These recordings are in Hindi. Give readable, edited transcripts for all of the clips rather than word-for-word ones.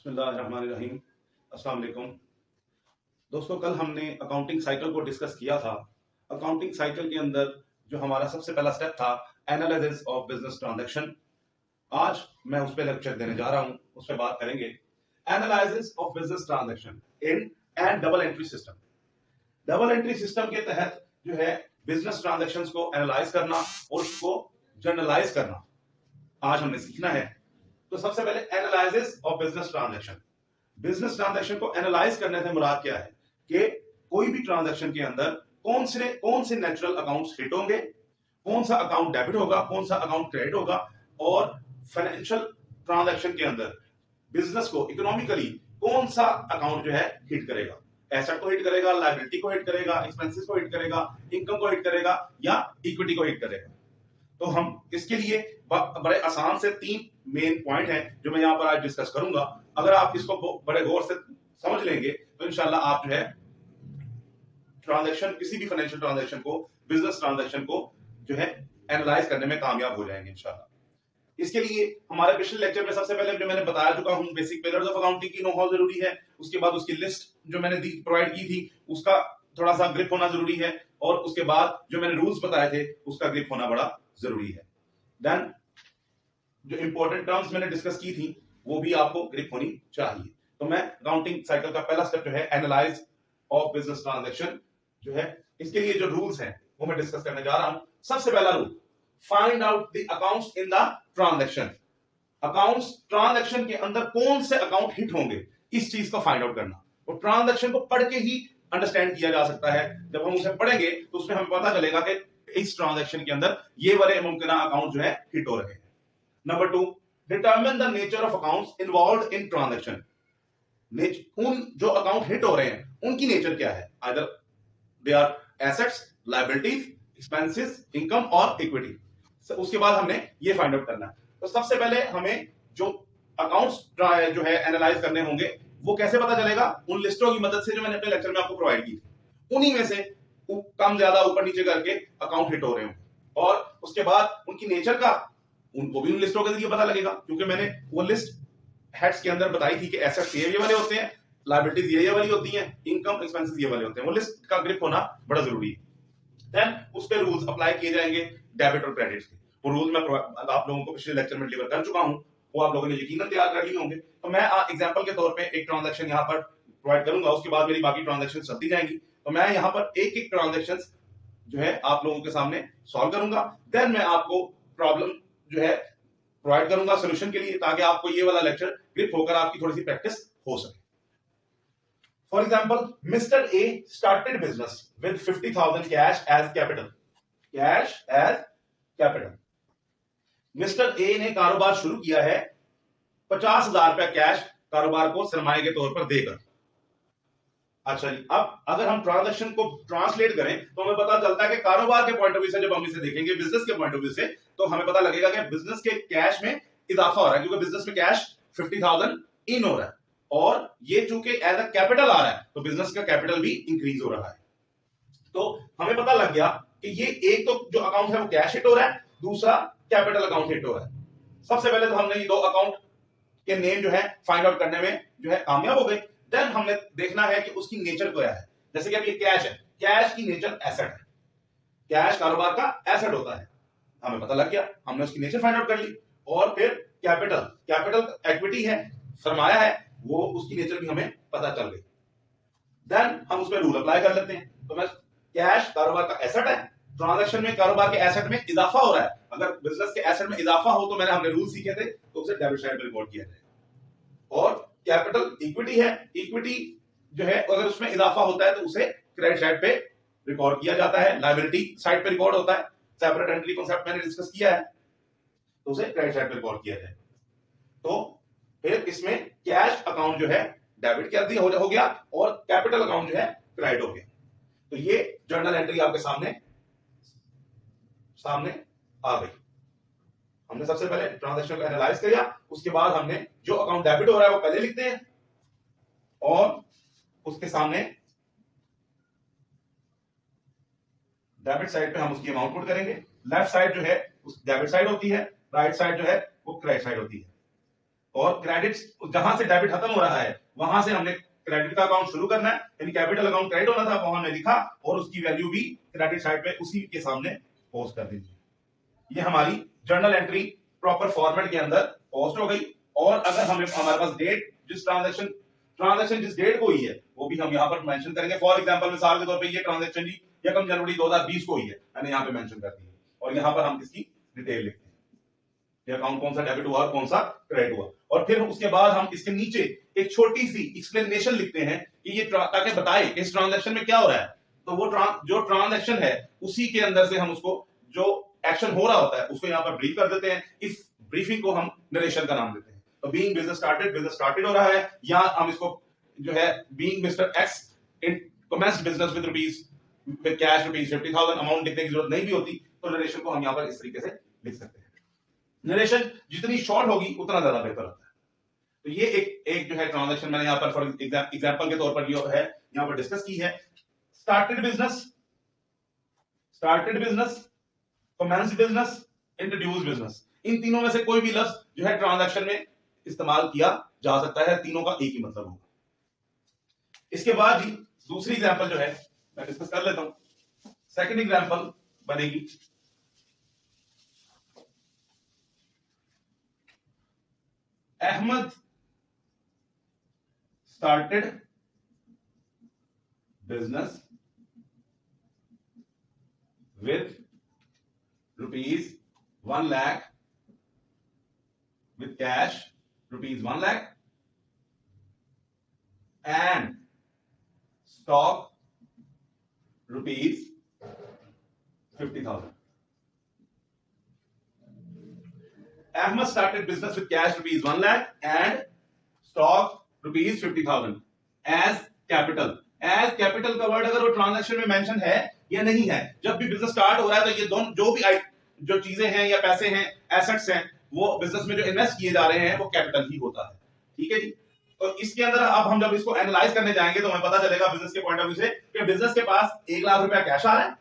बिस्मिल्लाहिर्रहमानिर्रहीम। अस्सलाम वालेकुम दोस्तों, कल हमने अकाउंटिंग साइकिल को डिस्कस किया था। अकाउंटिंग साइकिल के अंदर जो हमारा सबसे पहला स्टेप था एनालिसिस ऑफ बिजनेस ट्रांजैक्शन। आज मैं उस पर लेक्चर देने जा रहा हूं, उस पर बात करेंगे। Analysis of business transaction in and double entry system. Double entry system के तहत जो है बिजनेस ट्रांजैक्शंस को एनालाइज करना और उसको जर्नलाइज करना आज हमने सीखना है। तो सबसे पहले analysis of business transaction. Business transaction को एनालाइज करने से मुराद क्या है कि कोई भी ट्रांजैक्शन के अंदर कौन से नेचुरल अकाउंट्स हिट होंगे, कौन सा अकाउंट डेबिट होगा, कौन सा अकाउंट क्रेडिट होगा, और फाइनेंशियल ट्रांजैक्शन के अंदर बिजनेस को इकोनॉमिकली कौन सा अकाउंट जो है हिट करेगा। एसेट को हिट करेगा, लायबिलिटी को हिट करेगा, एक्सपेंसेस को हिट करेगा, इनकम को हिट करेगा या इक्विटी को हिट करेगा। तो हम इसके लिए बड़े आसान से 3 मेन पॉइंट हैं जो मैं यहां पर आज डिस्कस करूंगा। अगर आप इसको बड़े गौर से समझ लेंगे तो इंशाल्लाह आप जो है ट्रांजैक्शन, किसी भी फाइनेंशियल ट्रांजैक्शन को, बिजनेस ट्रांजैक्शन को जो है एनालाइज करने में कामयाब हो जाएंगे इंशाल्लाह। इसके लिए हमारे पिछले लेक्चर में सबसे पहले जो मैंने बताया चुका हूं बेसिक पिलर्स ऑफ अकाउंटिंग की नो हाउ जरूरी है। उसके बाद उसकी लिस्ट जो मैंने प्रोवाइड की थी उसका थोड़ा सा ग्रिप होना जरूरी है, और उसके बाद जो मैंने रूल्स बताए थे उसका ग्रिप होना बड़ा जरूरी है। देन जो इंपॉर्टेंट टर्म्स मैंने डिस्कस की थी वो भी आपको ग्रिप होनी चाहिए। तो मैं अकाउंटिंग साइकिल का पहला स्टेप जो है एनालाइज ऑफ बिजनेस ट्रांजैक्शन जो है, इसके लिए जो रूल्स हैं वो मैं डिस्कस करने जा रहा हूं। सबसे पहला rule, find out the accounts in the transaction. Accounts transaction के अंदर कौन से अकाउंट हिट होंगे, इस चीज को फाइंड आउट करना। और ट्रांजैक्शन को पढ़ के ही अंडरस्टैंड किया जा सकता है। जब हम उसे पढ़ेंगे तो उसमें हमें पता चलेगा कि इस ट्रांजैक्शन के अंदर ये वाले मुमकिन अकाउंट जो है हिट हो रहे हैं। Number 2, determine the nature of accounts involved in transaction. उन जो अकाउंट हिट हो रहे हैं उनकी नेचर क्या है, either they are assets, liabilities, expenses, income और इक्विटी। उसके बाद हमने ये फाइंड आउट करना है। तो सबसे पहले हमें जो अकाउंट्स जो है एनालाइज करने होंगे वो कैसे पता चलेगा, उन लिस्टों की मदद से जो मैंने अपने लेक्चर में आपको प्रोवाइड की थी। उन्हीं में से कम ज्यादा ऊपर नीचे करके अकाउंट हिट हो रहे होंगे, और उसके बाद उनकी नेचर का उनको भी उन लिस्टों के जरिए पता लगेगा, क्योंकि मैंने वो लिस्ट हेड्स के अंदर बताई थी कि एसेट्स ये वाले होते हैं, लायबिलिटीज ये वाली होती हैं, इनकम एक्सपेंसेस ये वाले होते हैं। वो लिस्ट का ग्रिप होना बड़ा जरूरी है। देन उस पे रूल्स अप्लाई किए जाएंगे डेबिट और क्रेडिट के। वो रूल्स मैं आप लोगों को पिछले लेक्चर में डिलीवर कर चुका हूं, वो आप लोगों ने यकीनन तैयार कर लिए होंगे। तो मैं एग्जांपल के तौर पे एक ट्रांजैक्शन यहां पर प्रोवाइड करूंगा, उसके बाद मेरी बाकी ट्रांजैक्शन चलती जाएंगी। तो मैं यहां पर एक एक ट्रांजैक्शन जो है आप लोगों के सामने सॉल्व करूंगा। देन मैं आपको प्रॉब्लम जो है प्रोवाइड करूंगा सोल्यूशन के लिए, ताकि आपको ये वाला लेक्चर ग्रिप होकर आपकी थोड़ी सी प्रैक्टिस हो सके। For example, mister A started business with 50,000 cash as capital. Cash as capital. Mister A ने कारोबार शुरू किया है 50,000 रुपया कैश कारोबार को सरमाए के तौर पर देकर। अच्छा जी, अब अगर हम ट्रांजैक्शन को ट्रांसलेट करें तो हमें पता चलता है कि कारोबार के पॉइंट ऑफ व्यू से जब हम इसे देखेंगे बिजनेस के पॉइंट ऑफ व्यू से, तो हमें पता लगेगा कि बिजनेस के कैश में इजाफा हो रहा है, क्योंकि बिजनेस में कैश 50,000 इन हो रहा है, और ये चूंकि एज अ कैपिटल आ रहा है तो बिजनेस का कैपिटल भी इंक्रीज हो रहा है। तो हमें पता लग गया कि ये एक तो जो अकाउंट है वो कैश हिट हो रहा है, दूसरा कैपिटल अकाउंट हिट हो रहा है। सबसे पहले तो हमने ये दो अकाउंट के नेम जो है फाइंड आउट करने में जो है कामयाब हो गए। देन हमने देखना है कि उसकी नेचर क्या है। जैसे कि अब ये कैश है, कैश की नेचर एसेट है, कैश कारोबार का एसेट होता है, हमें पता लग गया, हमने उसकी नेचर फाइंड आउट कर ली। और फिर कैपिटल, कैपिटल एक्विटी है, सरमाया है, वो उसकी नेचर भी हमें पता चल गई। देन हम उस पर रूल अप्लाई कर लेते हैं। तो मैं कैश कारोबार का एसेट है, ट्रांजैक्शन में कारोबार के एसेट में इजाफा हो रहा है। अगर बिजनेस के एसेट में इजाफा हो तो हमने रूल सीखे थे, तो उसे डेबिट साइड पर रिकॉर्ड किया जाए। और कैपिटल इक्विटी है, इक्विटी जो है अगर उसमें इजाफा होता है तो उसे क्रेडिट साइड पे रिकॉर्ड किया जाता है, लायबिलिटी साइड पे रिकॉर्ड होता है। सेपरेट एंट्री कॉन्सेप्ट मैंने डिस्कस किया है, तो उसे क्रेडिट साइड पे रिकॉर्ड किया जाए। तो फिर इसमें कैश अकाउंट जो है डेबिट कर दिया हो गया, और कैपिटल अकाउंट जो है क्रेडिट हो गया। तो ये जर्नल एंट्री आपके सामने आ गई। हमने सबसे पहले ट्रांजैक्शन को एनालाइज किया, उसके बाद हमने जो अकाउंट डेबिट हो रहा है वो पहले लिखते हैं, और उसके सामने डेबिट साइड पे हम उसकी अमाउंट पुट करेंगे। लेफ्ट साइड जो है उस डेबिट साइड होती है, राइट साइड जो है वो क्रेडिट साइड होती है। और क्रेडिट जहां से डेबिट खत्म हो रहा है वहां से हमने क्रेडिट का अकाउंट शुरू करना है, यानी कैपिटल अकाउंट क्रेडिट होना था, वो हमने लिखा और उसकी वैल्यू भी क्रेडिट साइड पे उसी के सामने पोस्ट कर दीजिए। ये हमारी जर्नल एंट्री प्रॉपर फॉर्मेट के अंदर पोस्ट हो गई। और अगर हमें हमारे पास डेट जिस ट्रांजैक्शन जिस डेट को ही है वो भी हम यहाँ पर मेंशन करेंगे। फॉर एग्जांपल मिसाल के तौर पे ये ट्रांजैक्शन जी 1 जनवरी 2020 को ही है, मैंने यहाँ पे मेंशन कर दी है और यहाँ पर हम इसकी डिटेल लिखते हैं, ये अकाउंट कौन सा डेबिट हुआ और कौन सा क्रेडिट हुआ। और फिर उसके बाद हम इसके नीचे एक छोटी सी एक्सप्लेनेशन लिखते हैं कि ये ताकि बताए इस ट्रांजैक्शन में क्या हो रहा है। तो वो जो ट्रांजैक्शन है उसी के अंदर से हम उसको जो एक्शन हो रहा होता है उसको यहाँ पर ब्रीफ कर देते हैं। इस ब्रीफिंग को हम नरेशन का नाम देते हैं। तो बीइंग बिजनेस स्टार्टेड हो रहा है, या हम इसको जो है being mister x in commenced business with rupees with cash rupees 50,000 amount लिखने की जरूरत नहीं भी होती, तो नरेशन को हम यहाँ पर इस तरीके से लिख सकते हैं। नरेशन जितनी शॉर्ट होगी उतना ज्यादा बेहतर होता है। तो ये एक जो है ट्रांजैक्शन मैंने यहाँ पर फॉर एग्जांपल के तौर पर जो है यहाँ पर डिस्कस की है। Started business, commenced business, introduced business, इन तीनों में से कोई भी लफ्ज जो है ट्रांजैक्शन में इस्तेमाल किया जा सकता है, तीनों का एक ही मतलब होगा। इसके बाद ही दूसरी एग्जांपल जो है मैं डिस्कस कर लेता हूं। सेकंड एग्जांपल बनेगी Ahmed started business with rupees 1 lakh, with cash rupees 1 lakh and stock rupees 50,000. Ahmed started business with cash rupees 1 lakh and stock rupees 50,000 as capital. As capital का वर्ड अगर वो ट्रांजैक्शन में मेंशन है या नहीं है, जब भी बिजनेस स्टार्ट हो रहा है तो ये दोनों जो चीजें हैं या पैसे हैं, एसेट्स हैं, वो बिजनेस में जो इन्वेस्ट किए जा रहे हैं वो कैपिटल ही होता है। ठीक है जी। तो इसके अंदर अब हम जब इसको एनालाइज करने जाएंगे तो हमें पता चलेगा बिजनेस के पॉइंट ऑफ व्यू से कि बिजनेस के पास 1 लाख रुपया कैश आ रहा है,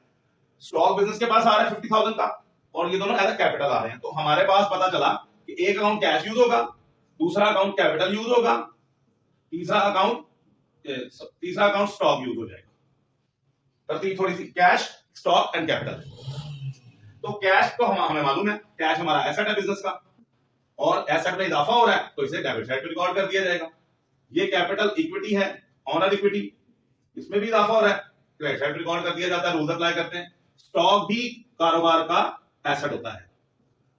स्टॉक बिजनेस के पास आ रहा है 50,000 का, और ये दोनों एज अ कैपिटल आ रहे हैं। तो हमारे पास पता चला कि एक अकाउंट कैश यूज होगा, दूसरा अकाउंट कैपिटल यूज होगा, तीसरा अकाउंट स्टॉक यूज हो जाएगा। तरतीब थोड़ी सी, कैश, स्टॉक एंड कैपिटल। तो कैश तो हमें मालूम है, कैश हमारा एसेट है बिजनेस का, और एसेट में इजाफा हो रहा है तो इसे डेबिट साइड पे रिकॉर्ड कर दिया जाएगा। ये कैपिटल इक्विटी है, ऑनर इक्विटी, इसमें भी इजाफा हो रहा है, क्रेडिट साइड रिकॉर्ड कर दिया जाता है, रूल्स अप्लाई करते हैं। स्टॉक भी कारोबार का एसेट होता है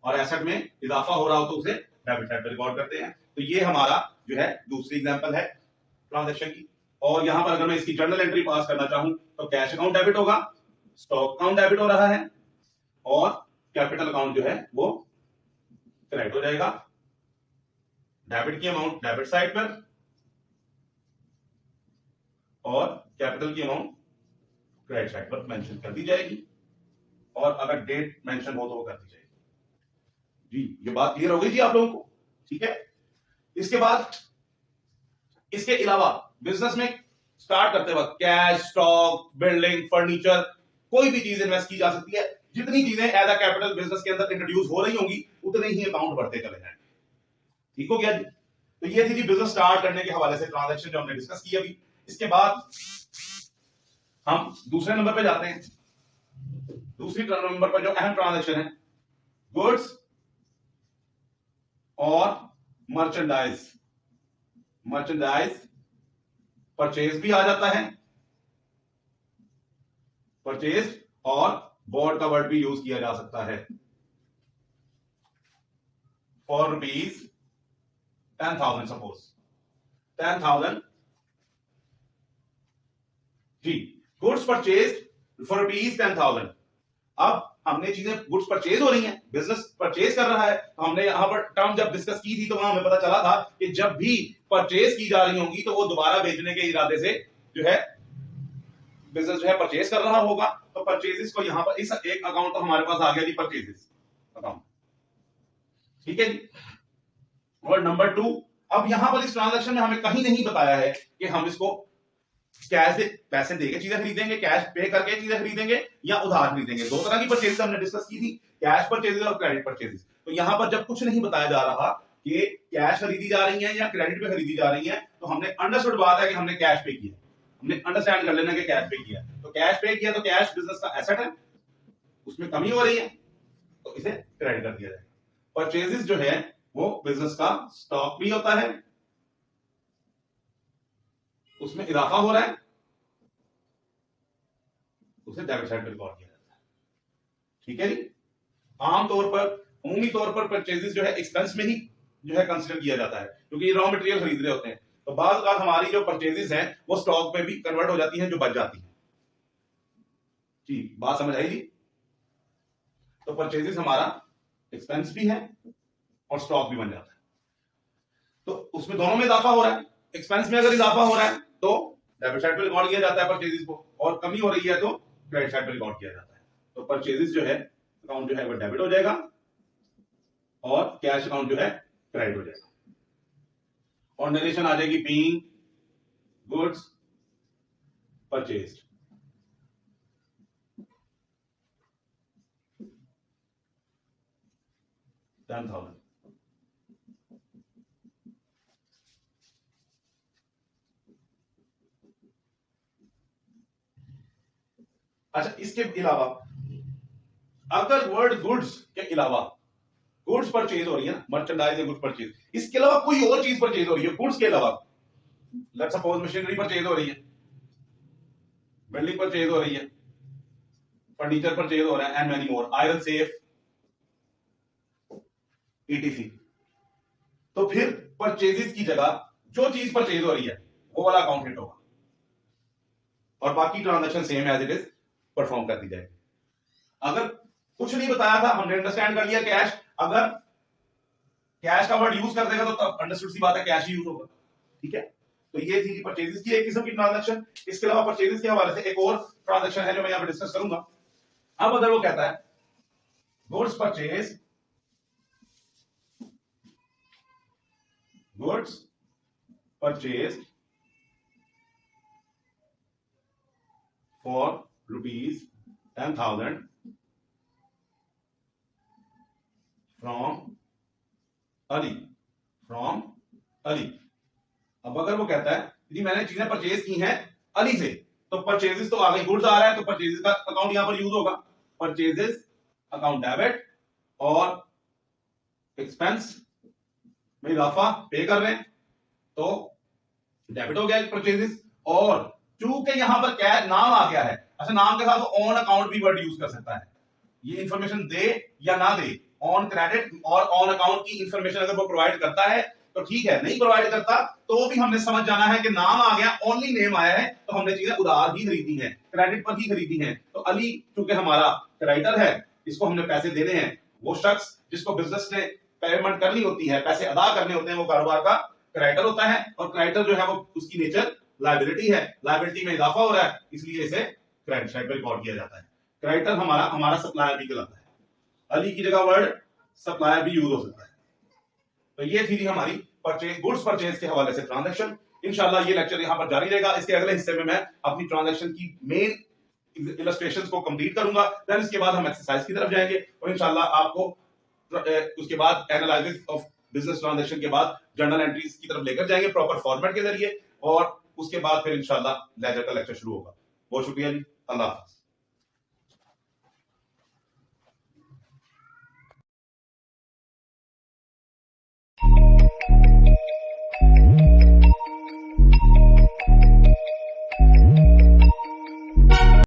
और एसेट में इजाफा हो रहा हो तो उसे डेबिट साइड पे रिकॉर्ड करते हैं। तो ये हमारा जो है दूसरी एग्जांपल है ट्रांजैक्शन की। और यहां पर अगर मैं इसकी जर्नल एंट्री पास करना चाहूं तो कैश अकाउंट डेबिट होगा, स्टॉक अकाउंट डेबिट हो रहा है और कैपिटल अकाउंट जो है वो क्रेडिट हो जाएगा। डेबिट की अमाउंट डेबिट साइड पर और कैपिटल की अमाउंट क्रेडिट साइड पर मेंशन कर दी जाएगी, और अगर डेट मेंशन हो तो वो कर दी जाएगी। जी, ये बात क्लियर हो गई जी आप लोगों को? ठीक है। इसके बाद इसके अलावा बिजनेस में स्टार्ट करते वक्त कैश, स्टॉक, बिल्डिंग, फर्नीचर, कोई भी चीज इन्वेस्ट की जा सकती है। जितनी चीजें एज अ कैपिटल बिजनेस के अंदर इंट्रोड्यूस हो रही होंगी उतने ही अकाउंट बढ़ते चले जाएंगे। ठीक हो गया जी। तो ये थी जी बिजनेस स्टार्ट करने के हवाले से ट्रांजैक्शन जो हमने डिस्कस की अभी। इसके बाद हम दूसरे नंबर पे जाते हैं। दूसरी नंबर पर जो अहम ट्रांजैक्शन है, गुड्स और मर्चेंडाइज परचेज भी आ जाता है, परचेज और बॉट का वर्ड भी यूज किया जा सकता है। फॉर रुपीज 10,000, सपोज 10,000 जी, गुड्स परचेज फॉर रुपीज 10,000। अब हमने चीजें गुड्स परचेज हो रही हैं, बिजनेस परचेज कर रहा है, तो हमने यहां पर टर्म जब डिस्कस की थी तो वहां हमें पता चला था कि जब भी परचेज की जा रही होंगी तो वो दोबारा बेचने के इरादे से जो है बिजनेस जो है परचेज कर रहा होगा। तो परचेजेस को यहां पर इस एक अकाउंट तो हमारे पास आ गया जी, परचेजेस अकाउंट। ठीक है जी। और नंबर 2, अब यहां पर इस ट्रांजैक्शन में हमें कहीं नहीं बताया है कि हम इसको कैश पैसे देके चीजें खरीदेंगे, कैश पे करके चीजें खरीदेंगे या उधार खरीदेंगे। दो तरह की परचेज हमने डिस्कस की थी, कैश परचेजेस और क्रेडिट परचेजेस। तो यहां पर जब कुछ नहीं बताया जा रहा कि कैश खरीदी जा रही है या क्रेडिट पे खरीदी जा रही है, तो हमने अंडरस्टूड बात है कि हमने कैश पे किया, हमने अंडरस्टैंड कर लेना कि कैश पे किया। तो कैश पे किया तो कैश बिजनेस का एसेट है, उसमें कमी हो रही है तो इसे क्रेडिट कर दिया जाएगा। परचेजेस जो है वो बिजनेस का स्टॉक भी होता है, उसमें इजाफा हो रहा है, उसे डेबिट साइड पे रिकॉर्ड किया जाता है। ठीक है जी। आमतौर पर अमूमी तौर पर परचेजेस जो है एक्सपेंस में ही जो है कंसिडर किया जाता है, क्योंकि रॉ मटेरियल खरीद रहे होते हैं। तो बाद बात हमारी जो परचेजेस हैं वो स्टॉक पे भी कन्वर्ट हो जाती हैं, जो बच जाती है। जी बात समझ आई जी। तो परचेजेस हमारा एक्सपेंस भी है और स्टॉक भी बन जाता है, तो उसमें दोनों में इजाफा हो रहा है। एक्सपेंस में अगर इजाफा हो रहा है तो डेबिट साइड पे रिकॉर्ड किया जाता है परचेजेस को, और कमी हो रही है तो क्रेडिट साइड पे रिकॉर्ड किया जाता है। तो परचेजेस जो है अकाउंट जो है वो डेबिट हो जाएगा और कैश अकाउंट जो है क्रेडिट हो जाएगा, और नरेशन आ जाएगी बीइंग गुड्स परचेज्ड। $10,000। अच्छा, इसके अलावा अगर वर्ड गुड्स के अलावा गुड्स परचेज हो रही है ना, मर्चेंडाइज या गुड्स परचेज, इसके अलावा कोई और चीज परचेज हो रही है गुड्स के अलावा, लेट्स सपोज मशीनरी परचेज हो रही है, बिल्डिंग परचेज हो रही है, फर्नीचर परचेज हो रहा है, and many more, iron safe etc. तो फिर परचेजेस की जगह जो चीज परचेज हो रही है वो वाला अकाउंट हिट होगा, और बाकी transaction same as it is perform कर दी जाएगी। अगर कुछ नहीं बताया था, हमने अंडरस्टैंड कर लिया कैश, अगर कैश का वर्ड यूज कर देगा तो तब अंडरस्टूड सी बात है कैश ही यूज होगा। ठीक है, तो ये थी परचेजेस की एक किस्म की ट्रांजैक्शन। इसके अलावा परचेजेस के हवाले से एक और ट्रांजैक्शन है जो मैं यहां पर डिस्कस करूंगा। अब अगर वो कहता है goods purchase, goods purchase for ₹10,000 from Ali, from Ali. अब अगर वो कहता है जी मैंने चीजें परचेज की हैं अली से, तो परचेजेस तो आ गई, गुड्स आ रहा है तो परचेजेस का अकाउंट यहां पर यूज होगा, परचेजेस अकाउंट डेबिट, और एक्सपेंस में इजाफा पे कर रहे हैं तो डेबिट हो गया परचेजेस। और चूंकि यहां पर क्या नाम आ गया है, अच्छा नाम के साथ वो ऑन अकाउंट भी वर्ड यूज कर सकता है, ये इंफॉर्मेशन दे या ना दे, ऑन क्रेडिट और ऑन अकाउंट की इंफॉर्मेशन अगर वो प्रोवाइड करता है तो ठीक है, नहीं प्रोवाइड करता तो भी हमने समझ जाना है कि नाम आ गया, ओनली नेम आया है, तो हमने चीजें उधार ही खरीदी हैं, क्रेडिट पर ही खरीदी हैं। तो अली चूंकि हमारा क्रेडिटर है, इसको हमने पैसे देने हैं, वो शख्स जिसको बिजनेस ने पेमेंट करनी होती है, पैसे अदा करने होते हैं, वो कारोबार का क्रेडिटर होता है, और क्रेडिटर जो है वो उसकी नेचर लायबिलिटी है, लायबिलिटी में इजाफा हो रहा है, इसलिए इसे क्रेडिट साइड पर रिकॉर्ड किया जाता है। क्रेडिटर हमारा सप्लायर भी कहलाता है, अली की जगह वर्ड सप्लायर भी यूज हो सकता है। तो ये थी हमारी परचेज, गुड्स परचेज के हवाले से ट्रांजैक्शन। इंशाल्लाह ये लेक्चर यहां पर जारी रहेगा, इसके अगले हिस्से में मैं अपनी ट्रांजैक्शन की मेन इलस्ट्रेशंस को कंप्लीट करूंगा, देन इसके बाद हम एक्सरसाइज की तरफ जाएंगे, और इंशाल्लाह आपको उसके बाद एनालिसिस ऑफ बिजनेस ट्रांजैक्शन के बाद जर्नल एंट्रीज की तरफ लेकर जाएंगे प्रॉपर फॉर्मेट के जरिए, और उसके बाद फिर इंशाल्लाह लेजर का लेक्चर शुरू होगा। बहुत शुक्रिया जी, अल्लाह हाफ़िज़।